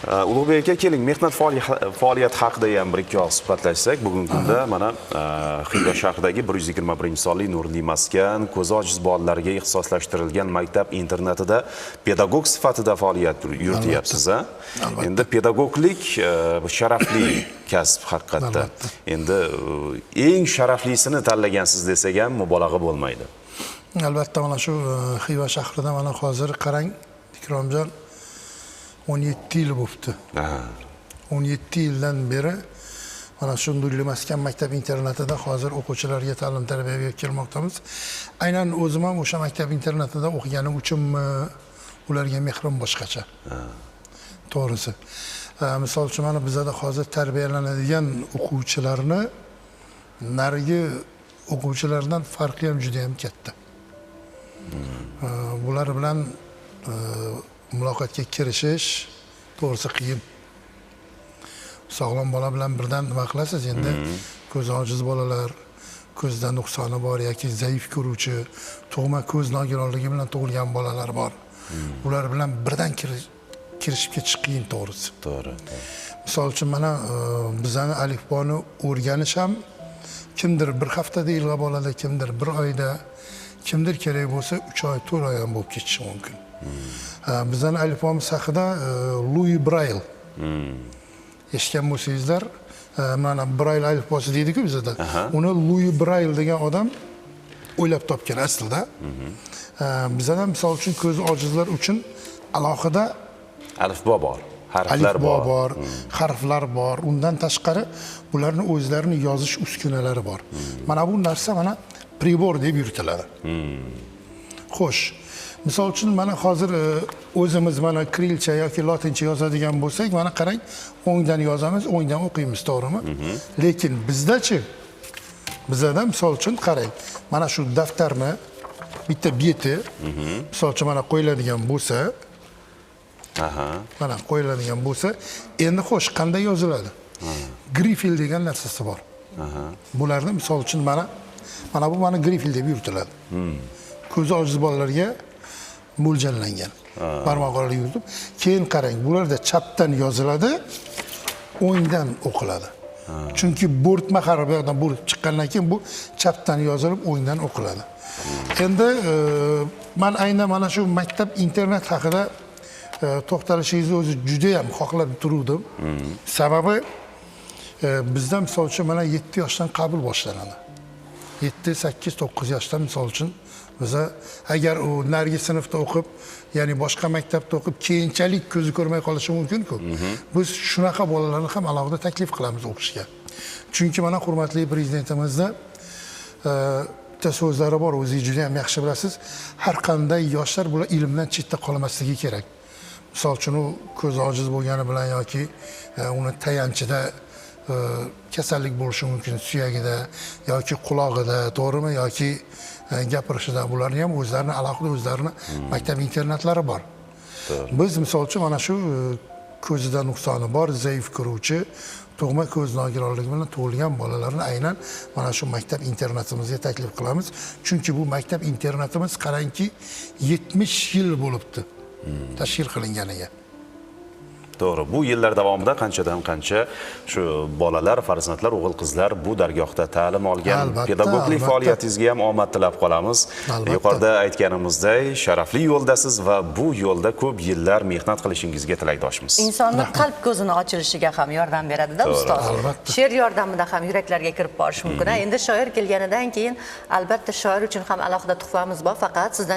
Ulug'bek aka, keling, mehnat faoliyati haqida ham bir-ikki og'iz suhbatlashsak. Bugungi kunda mana Xiva shahridagi 121-sonli Nurli maskan ko'zi ojiz bolalarga ixtisoslashtirilgan maktab internatida pedagog sifatida faoliyat yurityapsiz. Endi pedagoglik sharafli kasb haqiqatda. Endi eng sharaflisini tanlagansiz desak ham mubolag'a bo'lmaydi. Albatta, mana shu Xiva shahrida mana hozir qarang, Ikromjon 17 yil bo'libdi. 17 yildan beri mana shu Nurli maskan maktab internatida hozir o'quvchilarga ta'lim tarbiya berib kelmoqdamiz. Aynan o'zim ham o'sha maktab internatida o'qiganim uchun ularga mehrim boshqacha. To'g'risi. Misol uchun mana bizda hozir tarbiyalanadigan o'quvchilarni narigi o'quvchilardan farqi ham juda ham katta. Bular bilan muloqotga kirishish to'g'risi qiyin. Sog'lom bola bilan birdan nima qilasiz? Endi ko'zi ojiz bolalar, ko'zda nuqsoni bor yoki zaif ko'ruvchi, tug'ma ko'z nogironligi bilan tug'ilgan bolalar bor. Ular bilan birdan kirishib ketish qiyin, to'g'risi. To'g'ri. Misol uchun mana bizani alifboni o'rganish ham kimdir bir haftada ilg'ab oladi, kimdir bir oyda, kimdir kerak bo'lsa 3 oy, 4 oy ham bo'lib ketishi mumkin. Bizning alifbomiz haqida Louis Braille. Eshitgan bo'lsangizlar, mana Braille alifbosi deydi-ku bizda. Uni Louis Braille degan odam o'ylab topgan aslida. Bizda misol uchun ko'zi ojizlar uchun alohida alifbo bor, harflar bor, harflar bor. Undan tashqari ularning o'zlarining yozish uskunalari bor. Mana bu narsa mana pribor deb yuritiladi. Xo'sh, misol uchun mana hozir o'zimiz mana kirilcha yoki lotincha yozadigan bo'lsak, mana qarang, o'ngdan yozamiz, o'ngdan o'qiymiz, to'g'rimi? Lekin bizda-chi? Bizda misol uchun qarang, mana shu daftarni bitta beti, misol uchun mana qo'yiladigan bo'lsa, mana qo'yiladigan bo'lsa, endi xo'sh, qanday yoziladi? Grifil degan narsasi bor. Bularni misol uchun mana bu mana grifil deb yuritiladi. Ko'zi ojiz bolalarga mo'ljallangan. Barmoq orali yuritib, keyin qarang, bularda chapdan yoziladi, o'ngdan o'qiladi. Chunki bo'rtma harf bu yoqdan bo'lib chiqqandan keyin bu chapdan yozilib, o'ngdan o'qiladi. Endi men aynan mana shu maktab internat haqida to'xtalishingizni o'zi juda ham xohlab turuvdim. Sababi bizda misol uchun mana 7 yoshdan qabul boshlanadi. 7, 8, 9 yoshdan misol uchun biza agar u narigi sinfda o'qib, ya'ni boshqa maktabda o'qib, keyinchalik ko'zi ko'rmay qolishi mumkin-ku. Biz shunaqa bolalarni ham alohida taklif qilamiz o'qishga. Chunki mana hurmatli prezidentimizda bitta so'zlari bor, o'zingiz juda ham yaxshi bilasiz. Har qanday yoshlar bular ilmdan chetda qolmasligi kerak. Misol uchun u ko'zi ojiz bo'lgani bilan yoki uni tayanchida kasallik bo'lishi mumkin, suyagida yoki qulog'ida, to'g'rimi, yoki gapirishida. Bularning ham o'zlarining alohida o'zlarining maktab internatlari bor. Biz misol uchun mana shu ko'zida nuqsoni bor, zaif ko'ruvchi, tug'ma ko'z nogironligi bilan tug'ilgan bolalarni aynan mana shu maktab internatimizga taklif qilamiz. Chunki bu maktab internatimiz qarangki 70 yil bo'libdi tashkil qilinganiga. To'g'ri, bu yillar davomida qanchadan qancha shu bolalar, farzandlar, o'g'il-qizlar bu dargohda ta'lim olgan. Pedagoglik faoliyatingizga ham omad tilab qolamiz. Yuqorida aytganimizdek, sharafli yo'ldasiz va bu yo'lda ko'p yillar mehnat qilishingizga tilakdoshmiz. Insonning qalb ko'zini ochilishiga ham yordam beradi-da ustoz. She'r yordamida ham yuraklarga kirib borish mumkin. Endi shoir kelganidan keyin albatta shoir uchun ham alohida tuhfamiz bor, faqat sizdan